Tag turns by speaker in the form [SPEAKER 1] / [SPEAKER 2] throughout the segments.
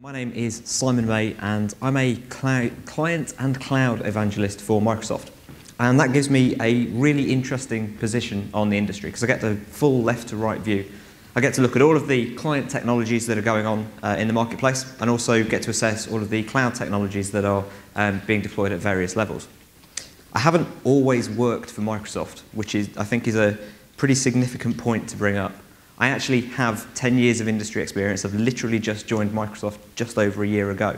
[SPEAKER 1] My name is Simon May and I'm a client and cloud evangelist for Microsoft. And that gives me a really interesting position on the industry because I get the full left to right view. I get to look at all of the client technologies that are going on in the marketplace and also get to assess all of the cloud technologies that are being deployed at various levels. I haven't always worked for Microsoft, which I think is a pretty significant point to bring up. I actually have 10 years of industry experience. I've literally just joined Microsoft just over a year ago.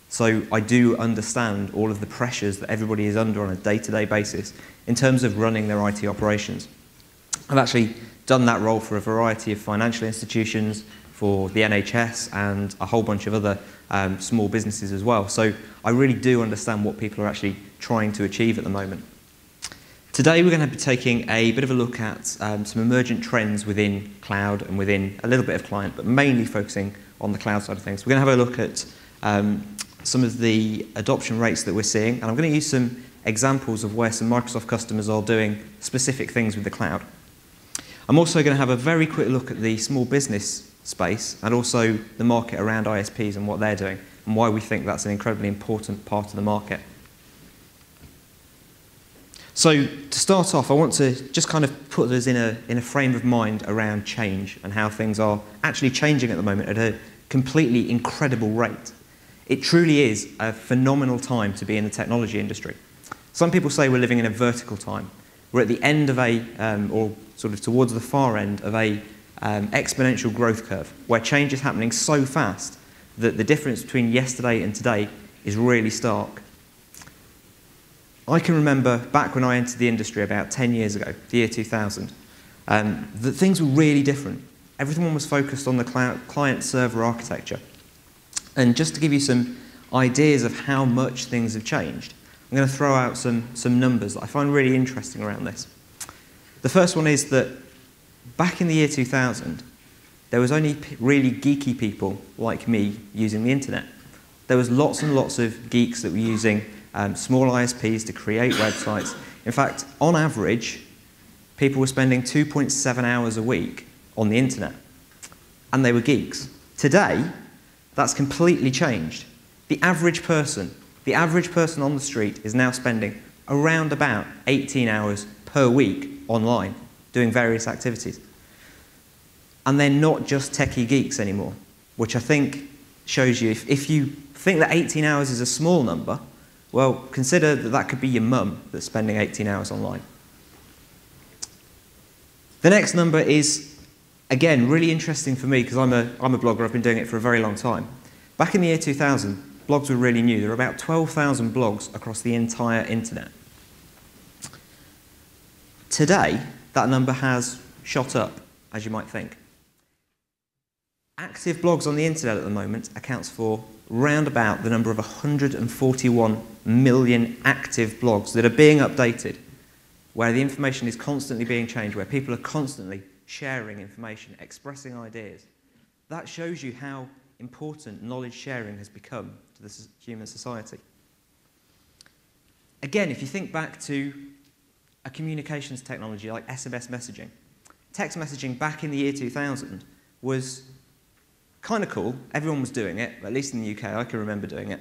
[SPEAKER 1] So I do understand all of the pressures that everybody is under on a day-to-day basis in terms of running their IT operations. I've actually done that role for a variety of financial institutions, for the NHS and a whole bunch of other small businesses as well. So I really do understand what people are actually trying to achieve at the moment. Today we're going to be taking a bit of a look at some emergent trends within cloud and within a little bit of client, but mainly focusing on the cloud side of things. We're going to have a look at some of the adoption rates that we're seeing, and I'm going to use some examples of where some Microsoft customers are doing specific things with the cloud. I'm also going to have a very quick look at the small business space and also the market around ISPs and what they're doing and why we think that's an incredibly important part of the market. So to start off, I want to just kind of put us in a frame of mind around change and how things are actually changing at the moment at a completely incredible rate. It truly is a phenomenal time to be in the technology industry. Some people say we're living in a vertical time. We're at the end of or sort of towards the far end of a exponential growth curve where change is happening so fast that the difference between yesterday and today is really stark. I can remember back when I entered the industry about 10 years ago, the year 2000, that things were really different. Everyone was focused on the client-server architecture. And just to give you some ideas of how much things have changed, I'm going to throw out some numbers that I find really interesting around this. The first one is that back in the year 2000, there was only really geeky people like me using the internet. There was lots and lots of geeks that were using small ISPs to create websites. In fact, on average, people were spending 2.7 hours a week on the internet, and they were geeks. Today, that's completely changed. The average person on the street is now spending around about 18 hours per week online doing various activities. And they're not just techie geeks anymore, which I think shows you, if you think that 18 hours is a small number, well, consider that that could be your mum that's spending 18 hours online. The next number is, again, really interesting for me because I'm a blogger. I've been doing it for a very long time. Back in the year 2000, blogs were really new. There were about 12,000 blogs across the entire internet. Today, that number has shot up, as you might think. Active blogs on the internet at the moment accounts for round about the number of 141 million active blogs that are being updated, where the information is constantly being changed, where people are constantly sharing information, expressing ideas. That shows you how important knowledge sharing has become to the human society. Again, if you think back to a communications technology like SMS messaging, text messaging back in the year 2000 was kind of cool. Everyone was doing it, at least in the UK. I can remember doing it.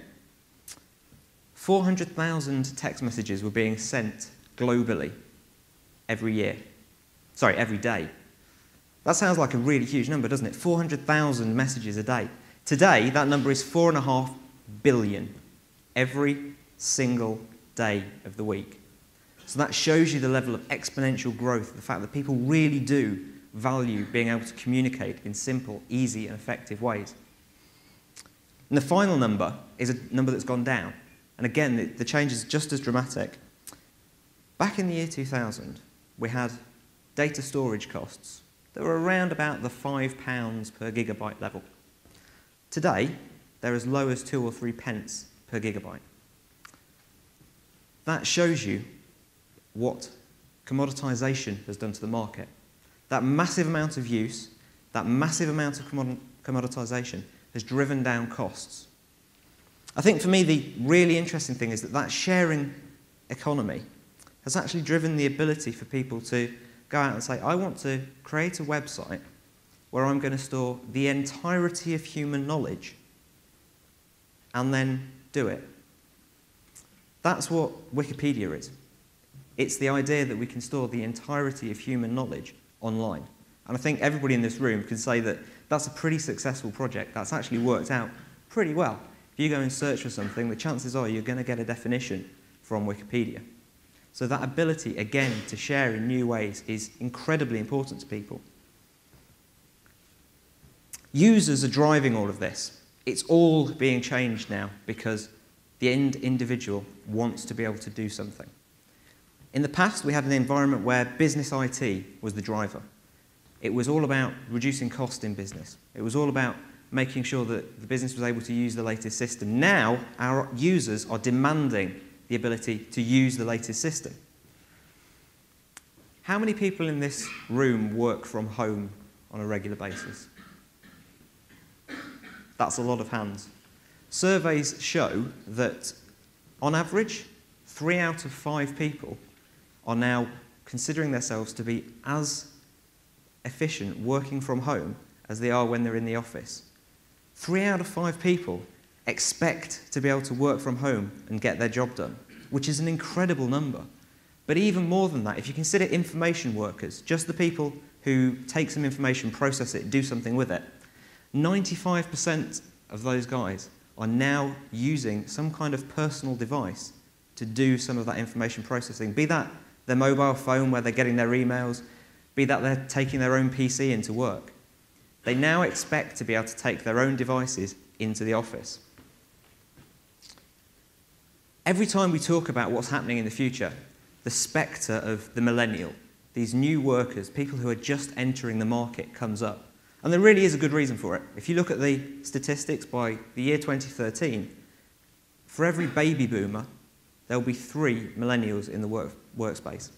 [SPEAKER 1] 400,000 text messages were being sent globally every day. That sounds like a really huge number, doesn't it? 400,000 messages a day. Today, that number is 4.5 billion every single day of the week. So that shows you the level of exponential growth, the fact that people really do value being able to communicate in simple, easy, and effective ways. And the final number is a number that's gone down. And again, the change is just as dramatic. Back in the year 2000, we had data storage costs that were around about the £5 per gigabyte level. Today, they're as low as 2 or 3 pence per gigabyte. That shows you what commoditization has done to the market. That massive amount of use, that massive amount of commoditization has driven down costs. I think for me the really interesting thing is that sharing economy has actually driven the ability for people to go out and say, I want to create a website where I'm going to store the entirety of human knowledge and then do it. That's what Wikipedia is. It's the idea that we can store the entirety of human knowledge online. And I think everybody in this room can say that that's a pretty successful project. That's actually worked out pretty well. If you go and search for something, the chances are you're going to get a definition from Wikipedia. So that ability, again, to share in new ways is incredibly important to people. Users are driving all of this. It's all being changed now because the end individual wants to be able to do something. In the past, we had an environment where business IT was the driver. It was all about reducing cost in business. It was all about making sure that the business was able to use the latest system. Now, our users are demanding the ability to use the latest system. How many people in this room work from home on a regular basis? That's a lot of hands. Surveys show that, on average, 3 out of 5 people are now considering themselves to be as efficient working from home as they are when they're in the office. 3 out of 5 people expect to be able to work from home and get their job done, which is an incredible number. But even more than that, if you consider information workers, just the people who take some information, process it, do something with it, 95% of those guys are now using some kind of personal device to do some of that information processing, be that their mobile phone where they're getting their emails, be that they're taking their own PC into work. They now expect to be able to take their own devices into the office. Every time we talk about what's happening in the future, the spectre of the millennial, these new workers, people who are just entering the market, comes up. And there really is a good reason for it. If you look at the statistics by the year 2013, for every baby boomer, there'll be 3 millennials in the workspace.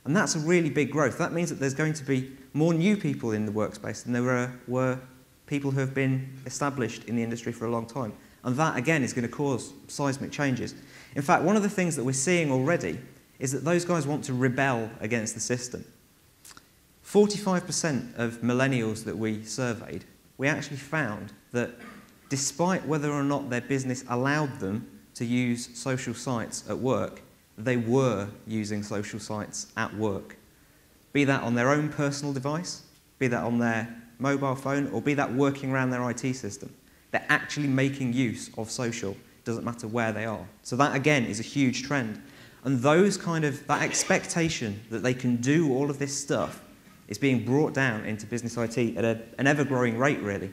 [SPEAKER 1] And that's a really big growth. That means that there's going to be more new people in the workspace than there were people who have been established in the industry for a long time. And that, again, is going to cause seismic changes. In fact, one of the things that we're seeing already is that those guys want to rebel against the system. 45% of millennials that we surveyed, we actually found that despite whether or not their business allowed them to use social sites at work, they were using social sites at work. Be that on their own personal device, be that on their mobile phone, or be that working around their IT system. They're actually making use of social, doesn't matter where they are. So that, again, is a huge trend. And that expectation that they can do all of this stuff is being brought down into business IT at an ever-growing rate, really.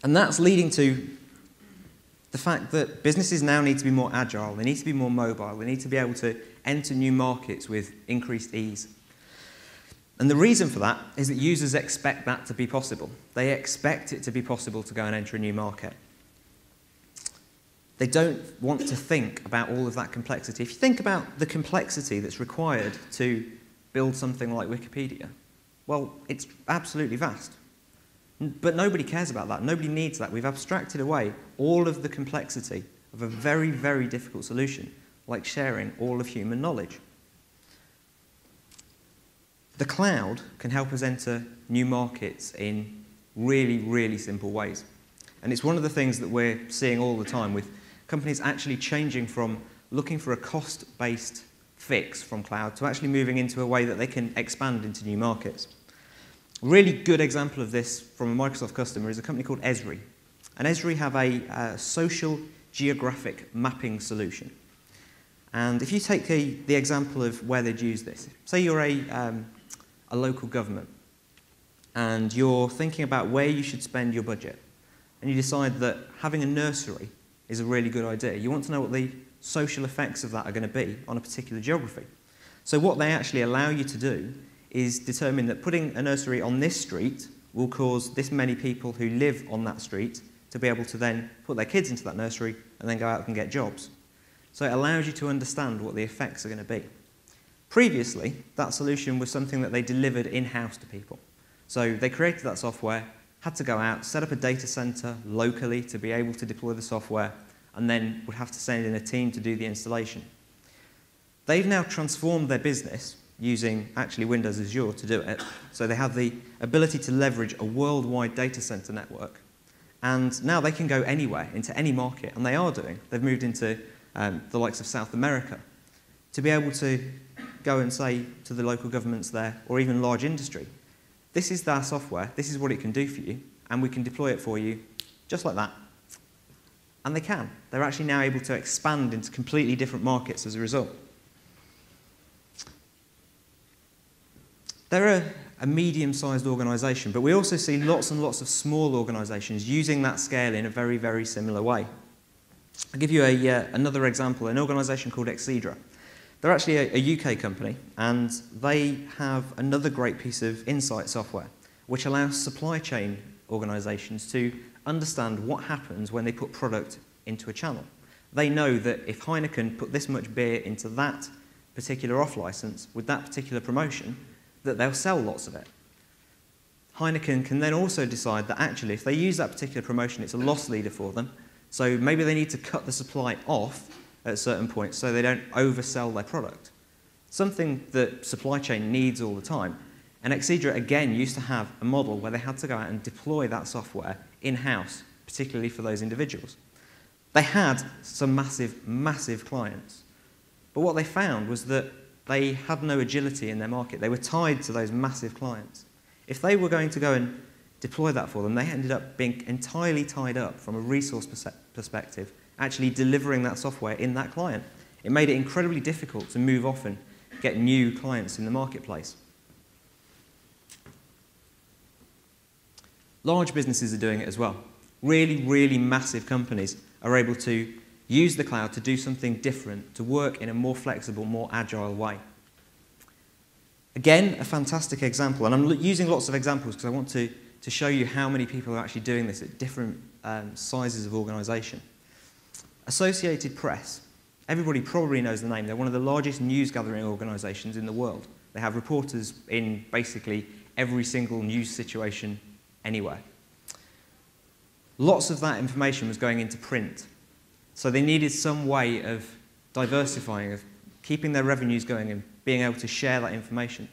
[SPEAKER 1] And that's leading to the fact that businesses now need to be more agile, they need to be more mobile, they need to be able to enter new markets with increased ease. And the reason for that is that users expect that to be possible. They expect it to be possible to go and enter a new market. They don't want to think about all of that complexity. If you think about the complexity that's required to build something like Wikipedia, well, it's absolutely vast. But nobody cares about that. Nobody needs that. We've abstracted away all of the complexity of a very, very difficult solution, like sharing all of human knowledge. The cloud can help us enter new markets in really, really simple ways. And it's one of the things that we're seeing all the time with companies actually changing from looking for a cost-based fix from cloud to actually moving into a way that they can expand into new markets. A really good example of this from a Microsoft customer is a company called Esri. And Esri have a social geographic mapping solution. And if you take the example of where they'd use this, say you're a local government and you're thinking about where you should spend your budget, and you decide that having a nursery is a really good idea. You want to know what the social effects of that are going to be on a particular geography. So what they actually allow you to do is determine that putting a nursery on this street will cause this many people who live on that street to be able to then put their kids into that nursery and then go out and get jobs. So it allows you to understand what the effects are going to be. Previously, that solution was something that they delivered in-house to people. So they created that software, had to go out, set up a data center locally to be able to deploy the software, and then would have to send in a team to do the installation. They've now transformed their business using actually Windows Azure to do it. So they have the ability to leverage a worldwide data center network. And now they can go anywhere, into any market, and they are doing. They've moved into the likes of South America to be able to go and say to the local governments there, or even large industry, this is our software, this is what it can do for you, and we can deploy it for you just like that. And they can. They're actually now able to expand into completely different markets as a result. They're a medium-sized organisation, but we also see lots and lots of small organisations using that scale in a very, very similar way. I'll give you another example, an organisation called Exedra. They're actually a UK company, and they have another great piece of insight software, which allows supply chain organisations to understand what happens when they put product into a channel. They know that if Heineken put this much beer into that particular off-licence with that particular promotion, that they'll sell lots of it. Heineken can then also decide that actually if they use that particular promotion, it's a loss leader for them, so maybe they need to cut the supply off at certain points so they don't oversell their product. Something that supply chain needs all the time. And Exedra, again, used to have a model where they had to go out and deploy that software in-house, particularly for those individuals. They had some massive, massive clients. But what they found was that they had no agility in their market. They were tied to those massive clients. If they were going to go and deploy that for them, they ended up being entirely tied up from a resource perspective, actually delivering that software in that client. It made it incredibly difficult to move off and get new clients in the marketplace. Large businesses are doing it as well. Really, really massive companies are able to use the cloud to do something different, to work in a more flexible, more agile way. Again, a fantastic example, and I'm using lots of examples because I want to show you how many people are actually doing this at different sizes of organisation. Associated Press. Everybody probably knows the name. They're one of the largest news gathering organisations in the world. They have reporters in basically every single news situation anywhere. Lots of that information was going into print. So they needed some way of diversifying, of keeping their revenues going and being able to share that information.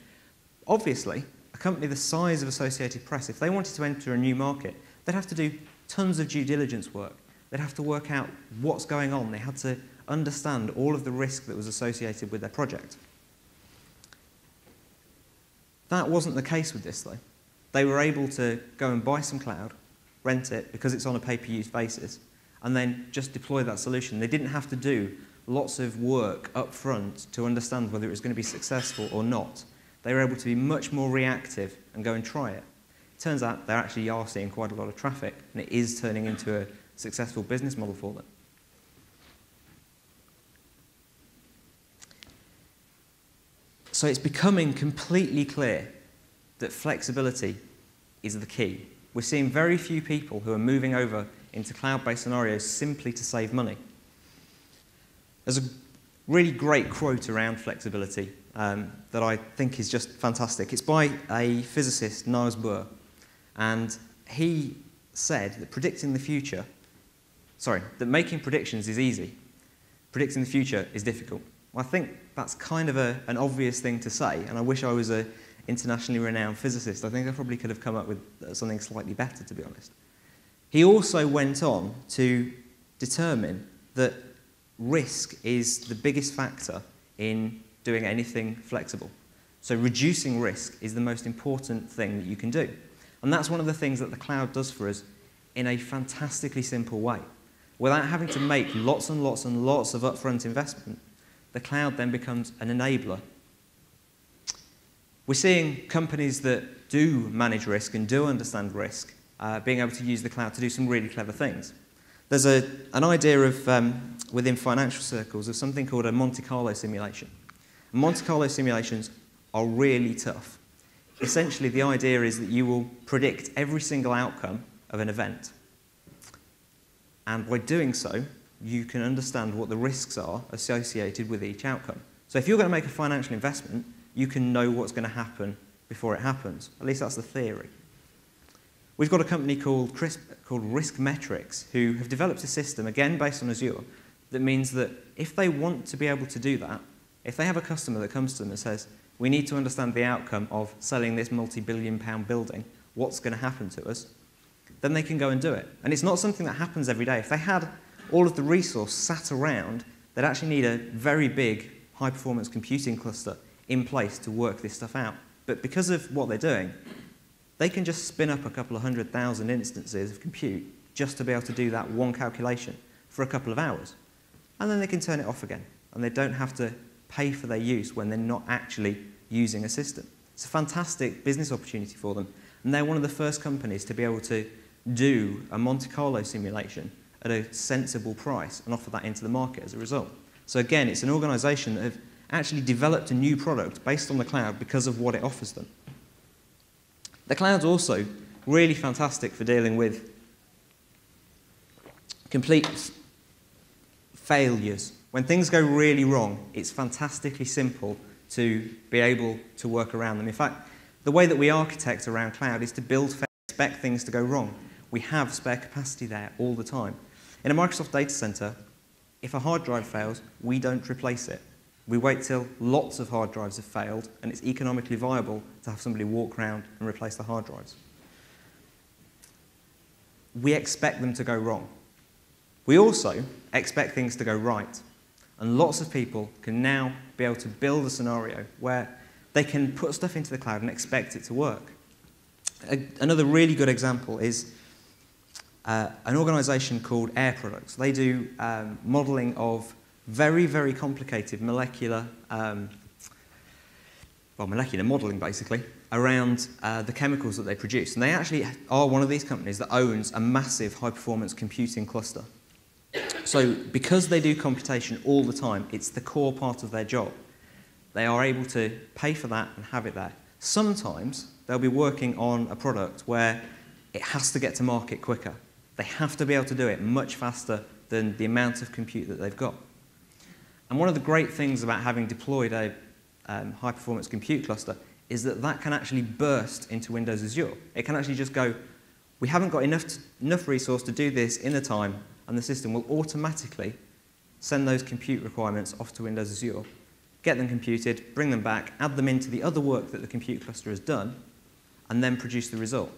[SPEAKER 1] Obviously, a company the size of Associated Press, if they wanted to enter a new market, they'd have to do tons of due diligence work. They'd have to work out what's going on. They had to understand all of the risk that was associated with their project. That wasn't the case with this, though. They were able to go and buy some cloud, rent it because it's on a pay-per-use basis, and then just deploy that solution. They didn't have to do lots of work up front to understand whether it was going to be successful or not. They were able to be much more reactive and go and try it. It turns out they actually are seeing quite a lot of traffic, and it is turning into a successful business model for them. So it's becoming completely clear that flexibility is the key. We're seeing very few people who are moving over into cloud-based scenarios simply to save money. There's a really great quote around flexibility that I think is just fantastic. It's by a physicist, Niels Bohr, and he said that that making predictions is easy. Predicting the future is difficult. Well, I think that's kind of an obvious thing to say, and I wish I was an internationally renowned physicist. I think I probably could have come up with something slightly better, to be honest. He also went on to determine that risk is the biggest factor in doing anything flexible. So reducing risk is the most important thing that you can do. And that's one of the things that the cloud does for us in a fantastically simple way. Without having to make lots and lots and lots of upfront investment, the cloud then becomes an enabler. We're seeing companies that do manage risk and do understand risk being able to use the cloud to do some really clever things. There's an idea of, within financial circles, of something called a Monte Carlo simulation. Monte Carlo simulations are really tough. Essentially, the idea is that you will predict every single outcome of an event. And by doing so, you can understand what the risks are associated with each outcome. So if you're going to make a financial investment, you can know what's going to happen before it happens. At least that's the theory. We've got a company called Risk Metrics who have developed a system, again based on Azure, that means that if they want to be able to do that, if they have a customer that comes to them and says, we need to understand the outcome of selling this multi-billion-pound building, what's going to happen to us, then they can go and do it. And it's not something that happens every day. If they had all of the resource sat around, they'd actually need a very big high-performance computing cluster in place to work this stuff out. But because of what they're doing, they can just spin up a couple of 100,000 instances of compute just to be able to do that one calculation for a couple of hours. And then they can turn it off again. And they don't have to pay for their use when they're not actually using a system. It's a fantastic business opportunity for them. And they're one of the first companies to be able to do a Monte Carlo simulation at a sensible price and offer that into the market as a result. So again, it's an organisation that have actually developed a new product based on the cloud because of what it offers them. The cloud's also really fantastic for dealing with complete failures. When things go really wrong, it's fantastically simple to be able to work around them. In fact, the way that we architect around cloud is to build, expect things to go wrong. We have spare capacity there all the time. In a Microsoft data center, if a hard drive fails, we don't replace it. We wait till lots of hard drives have failed and it's economically viable to have somebody walk around and replace the hard drives. We expect them to go wrong. We also expect things to go right. And lots of people can now be able to build a scenario where they can put stuff into the cloud and expect it to work. Another really good example is an organisation called Air Products. They do modelling of very, very complicated molecular modelling, basically, around the chemicals that they produce. And they actually are one of these companies that owns a massive high-performance computing cluster. So because they do computation all the time, it's the core part of their job. They are able to pay for that and have it there. Sometimes they'll be working on a product where it has to get to market quicker. They have to be able to do it much faster than the amount of compute that they've got. And one of the great things about having deployed a high-performance compute cluster is that that can actually burst into Windows Azure. It can actually just go, we haven't got enough resource to do this in the time, and the system will automatically send those compute requirements off to Windows Azure, get them computed, bring them back, add them into the other work that the compute cluster has done, and then produce the result.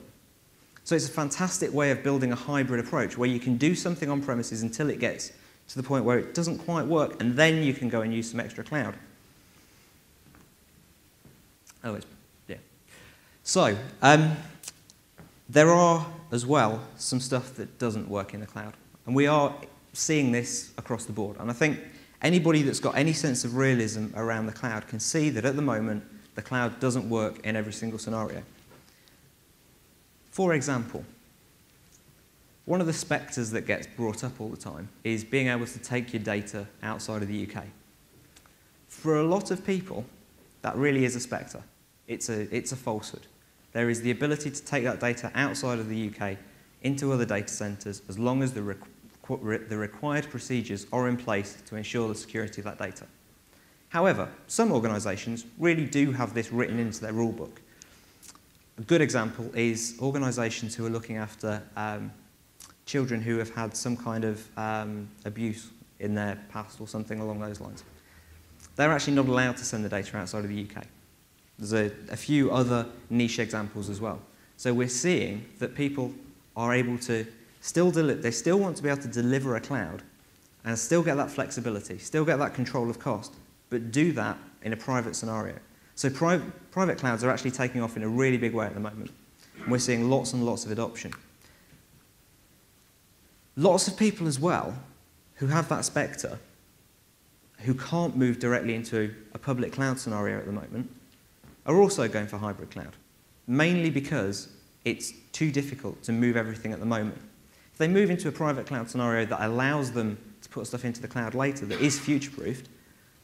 [SPEAKER 1] So it's a fantastic way of building a hybrid approach where you can do something on premises until it gets to the point where it doesn't quite work, and then you can go and use some extra cloud. So, there are, as well, some stuff that doesn't work in the cloud. And we are seeing this across the board. And I think anybody that's got any sense of realism around the cloud can see that at the moment, the cloud doesn't work in every single scenario. For example, one of the spectres that gets brought up all the time is being able to take your data outside of the UK. For a lot of people, that really is a spectre. It's a falsehood. There is the ability to take that data outside of the UK into other data centres as long as the required procedures are in place to ensure the security of that data. However, some organisations really do have this written into their rule book. A good example is organisations who are looking after children who have had some kind of abuse in their past or something along those lines. They're actually not allowed to send the data outside of the UK. There's a few other niche examples as well. So we're seeing that people are able to they still want to be able to deliver a cloud and still get that flexibility, still get that control of cost, but do that in a private scenario. So private clouds are actually taking off in a really big way at the moment. And we're seeing lots and lots of adoption. Lots of people as well who have that spectre, who can't move directly into a public cloud scenario at the moment, are also going for hybrid cloud, mainly because it's too difficult to move everything at the moment. If they move into a private cloud scenario that allows them to put stuff into the cloud later that is future-proofed,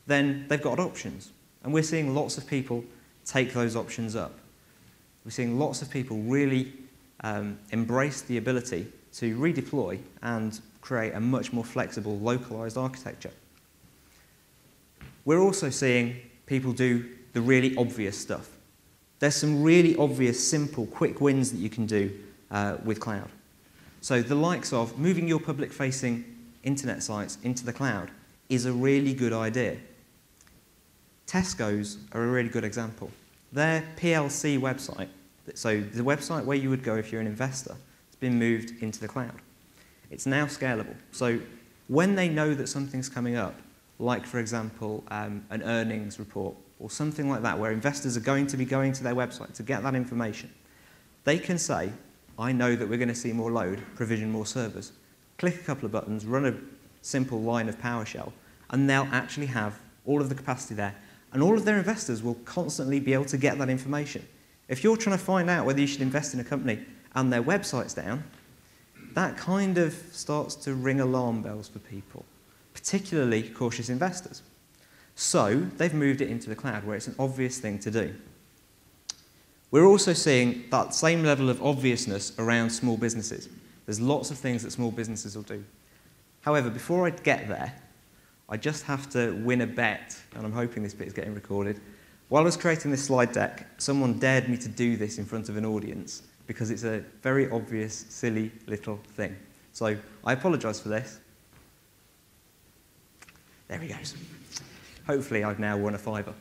[SPEAKER 1] then they've got options. And we're seeing lots of people take those options up. We're seeing lots of people really embrace the ability to redeploy and create a much more flexible, localized architecture. We're also seeing people do the really obvious stuff. There's some really obvious, simple, quick wins that you can do with cloud. So the likes of moving your public-facing internet sites into the cloud is a really good idea. Tesco's are a really good example. Their PLC website, so the website where you would go if you're an investor, has been moved into the cloud. It's now scalable. So when they know that something's coming up, like, for example, an earnings report or something like that, where investors are going to be going to their website to get that information, they can say, I know that we're going to see more load, provision more servers. Click a couple of buttons, run a simple line of PowerShell, and they'll actually have all of the capacity there. And all of their investors will constantly be able to get that information. If you're trying to find out whether you should invest in a company and their website's down, that kind of starts to ring alarm bells for people, particularly cautious investors. So they've moved it into the cloud, where it's an obvious thing to do. We're also seeing that same level of obviousness around small businesses. There's lots of things that small businesses will do. However, before I get there, I just have to win a bet, and I'm hoping this bit is getting recorded. While I was creating this slide deck, someone dared me to do this in front of an audience because it's a very obvious, silly little thing. So I apologise for this. There he goes. Hopefully I've now won a fiver.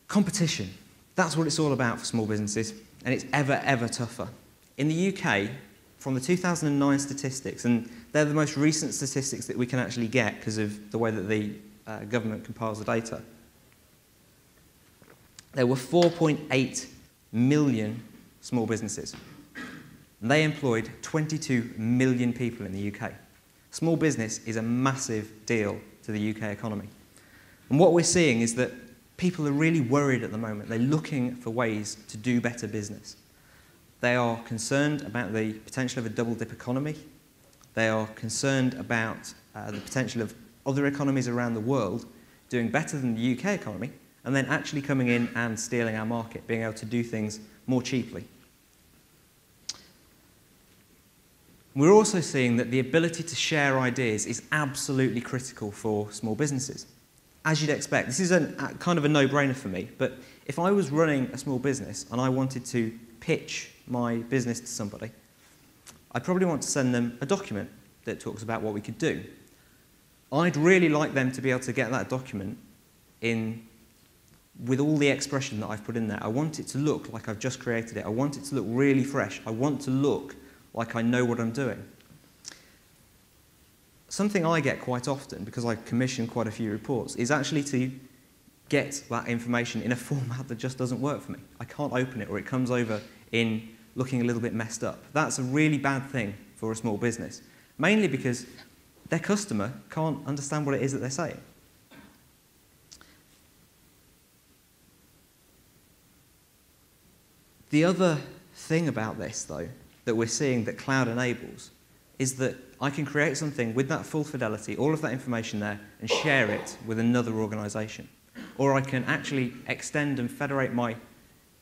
[SPEAKER 1] Competition. That's what it's all about for small businesses, and it's ever, ever tougher. In the UK, from the 2009 statistics, and they're the most recent statistics that we can actually get because of the way that the government compiles the data, there were 4.8 million small businesses. And they employed 22 million people in the UK. Small business is a massive deal to the UK economy. And what we're seeing is that people are really worried at the moment. They're looking for ways to do better business. They are concerned about the potential of a double-dip economy. They are concerned about the potential of other economies around the world doing better than the UK economy, and then actually coming in and stealing our market, being able to do things more cheaply. We're also seeing that the ability to share ideas is absolutely critical for small businesses. As you'd expect, this is kind of a no-brainer for me, but if I was running a small business and I wanted to pitch my business to somebody, I'd probably want to send them a document that talks about what we could do. I'd really like them to be able to get that document in with all the expression that I've put in there. I want it to look like I've just created it. I want it to look really fresh. I want to look like I know what I'm doing. Something I get quite often, because I commission quite a few reports, is actually to get that information in a format that just doesn't work for me. I can't open it, or it comes over in looking a little bit messed up. That's a really bad thing for a small business, mainly because their customer can't understand what it is that they're saying. The other thing about this, though, that we're seeing that cloud enables is that I can create something with that full fidelity, all of that information there, and share it with another organisation. Or I can actually extend and federate my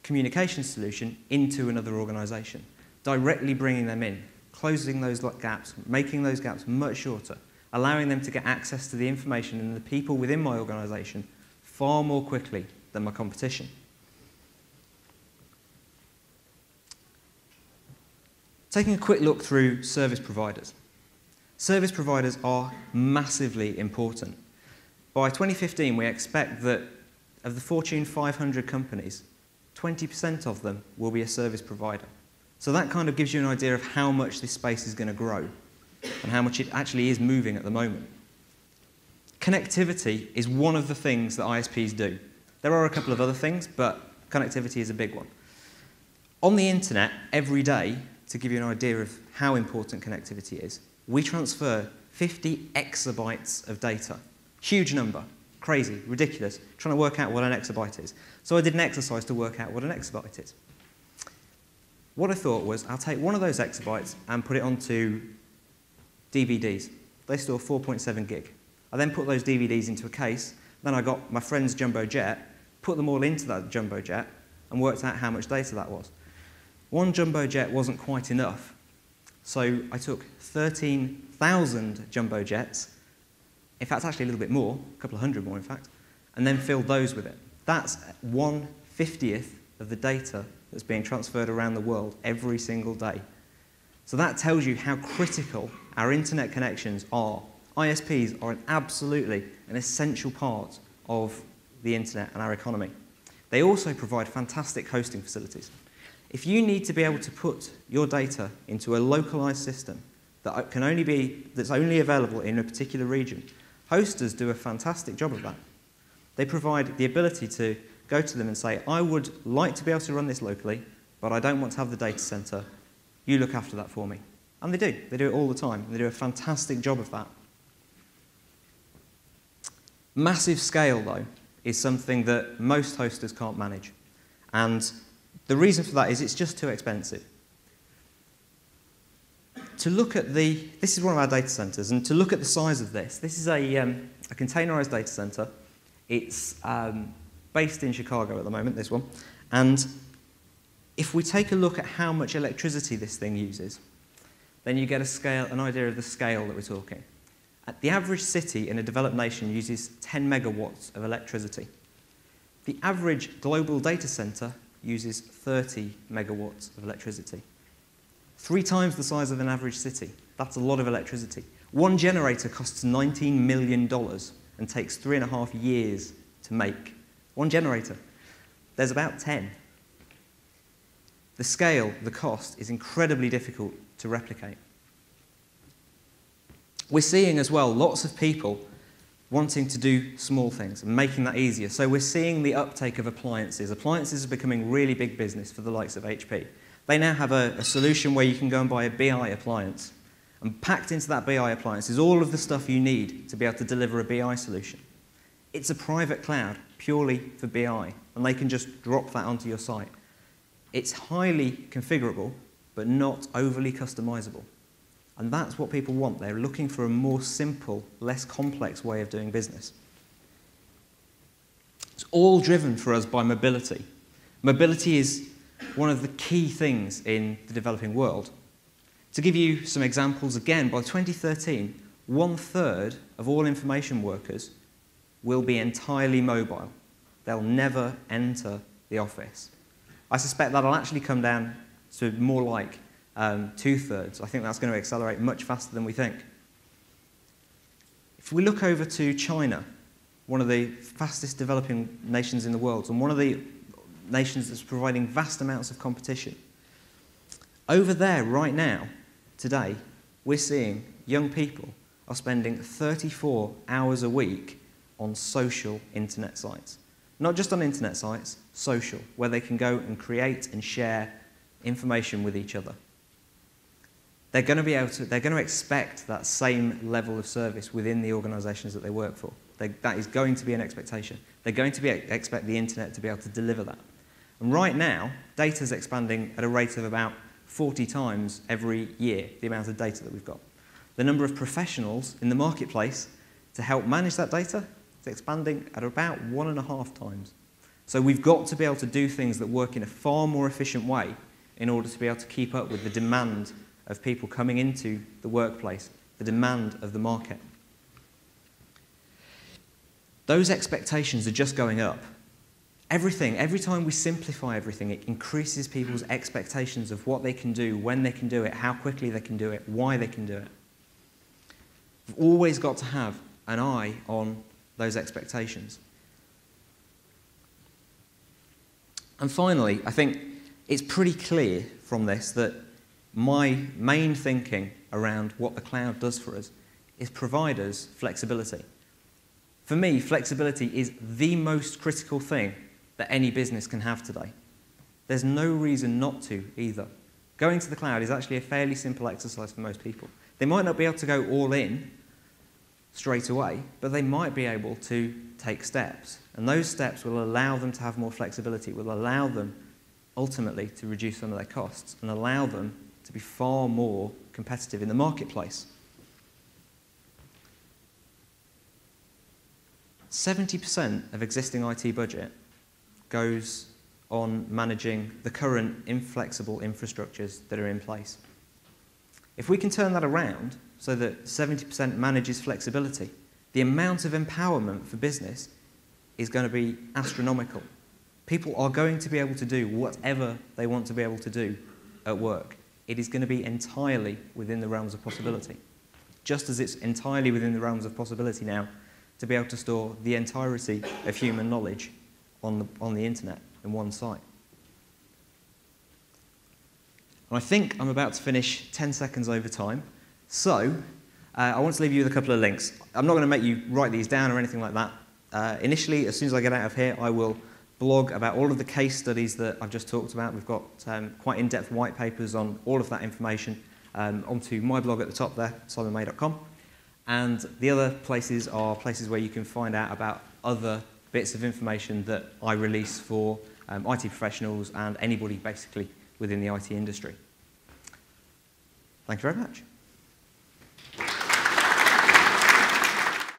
[SPEAKER 1] communication solution into another organisation, directly bringing them in, closing those gaps, making those gaps much shorter, allowing them to get access to the information and the people within my organisation far more quickly than my competition. Taking a quick look through service providers. Service providers are massively important. By 2015, we expect that of the Fortune 500 companies, 20% of them will be a service provider. So that kind of gives you an idea of how much this space is going to grow and how much it actually is moving at the moment. Connectivity is one of the things that ISPs do. There are a couple of other things, but connectivity is a big one. On the internet, every day, to give you an idea of how important connectivity is, we transfer 50 exabytes of data. Huge number, crazy, ridiculous, trying to work out what an exabyte is. So I did an exercise to work out what an exabyte is. What I thought was, I'll take one of those exabytes and put it onto DVDs. They store 4.7 gig. I then put those DVDs into a case, then I got my friend's jumbo jet, put them all into that jumbo jet, and worked out how much data that was. One jumbo jet wasn't quite enough, so I took 13,000 jumbo jets, in fact actually a little bit more, a couple of hundred more in fact, and then filled those with it. That's 1/50th of the data that's being transferred around the world every single day. So that tells you how critical our internet connections are ISPs are absolutely an essential part of the internet and our economy. They also provide fantastic hosting facilities. If you need to be able to put your data into a localized system that's only available in a particular region, hosters do a fantastic job of that. They provide the ability to go to them and say, I would like to be able to run this locally, but I don't want to have the data center. You look after that for me. And they do. They do it all the time. They do a fantastic job of that. Massive scale, though, is something that most hosters can't manage. And the reason for that is it's just too expensive. To look at this is one of our data centers, and to look at the size of this is a containerized data center. It's based in Chicago at the moment, this one. And if we take a look at how much electricity this thing uses, then you get an idea of the scale that we're talking. The average city in a developed nation uses 10 megawatts of electricity. The average global data center uses 30 megawatts of electricity. 3 times the size of an average city. That's a lot of electricity. One generator costs $19 million and takes 3.5 years to make. One generator. There's about 10. The scale, the cost, is incredibly difficult to replicate. We're seeing as well lots of people wanting to do small things and making that easier. So we're seeing the uptake of appliances. Appliances are becoming really big business for the likes of HP. They now have a solution where you can go and buy a BI appliance. And packed into that BI appliance is all of the stuff you need to be able to deliver a BI solution. It's a private cloud purely for BI, and they can just drop that onto your site. It's highly configurable, but not overly customizable. And that's what people want. They're looking for a more simple, less complex way of doing business. It's all driven for us by mobility. Mobility is one of the key things in the developing world. To give you some examples, again, by 2013, 1/3 of all information workers will be entirely mobile. They'll never enter the office. I suspect that'll actually come down to more like 2/3. I think that's going to accelerate much faster than we think. If we look over to China, one of the fastest developing nations in the world, and one of the nations that's providing vast amounts of competition, over there right now, today, we're seeing young people are spending 34 hours a week on social internet sites. Not just on internet sites, social, where they can go and create and share information with each other. They're going to expect that same level of service within the organizations that they work for. That is going to be an expectation. They're going to expect the internet to be able to deliver that. And right now, data is expanding at a rate of about 40 times every year, the amount of data that we've got. The number of professionals in the marketplace to help manage that data is expanding at about 1.5 times. So we've got to be able to do things that work in a far more efficient way in order to be able to keep up with the demand of people coming into the workplace, the demand of the market. Those expectations are just going up. Every time we simplify everything, it increases people's expectations of what they can do, when they can do it, how quickly they can do it, why they can do it. We've always got to have an eye on those expectations. And finally, I think it's pretty clear from this that my main thinking around what the cloud does for us is provide us flexibility. For me, flexibility is the most critical thing that any business can have today. There's no reason not to either. Going to the cloud is actually a fairly simple exercise for most people. They might not be able to go all in straight away, but they might be able to take steps. And those steps will allow them to have more flexibility, will allow them ultimately to reduce some of their costs and allow them to be far more competitive in the marketplace. 70% of existing IT budget goes on managing the current inflexible infrastructures that are in place. If we can turn that around so that 70% manages flexibility, the amount of empowerment for business is going to be astronomical. People are going to be able to do whatever they want to be able to do at work. It is going to be entirely within the realms of possibility. just as it's entirely within the realms of possibility now to be able to store the entirety of human knowledge on the internet in one site. And I think I'm about to finish 10 seconds over time, so I want to leave you with a couple of links. I'm not going to make you write these down or anything like that. Initially, as soon as I get out of here, I will blog about all of the case studies that I've just talked about. We've got quite in-depth white papers on all of that information onto my blog at the top there, simonmay.com. And the other places are places where you can find out about other bits of information that I release for IT professionals and anybody basically within the IT industry. Thank you very much.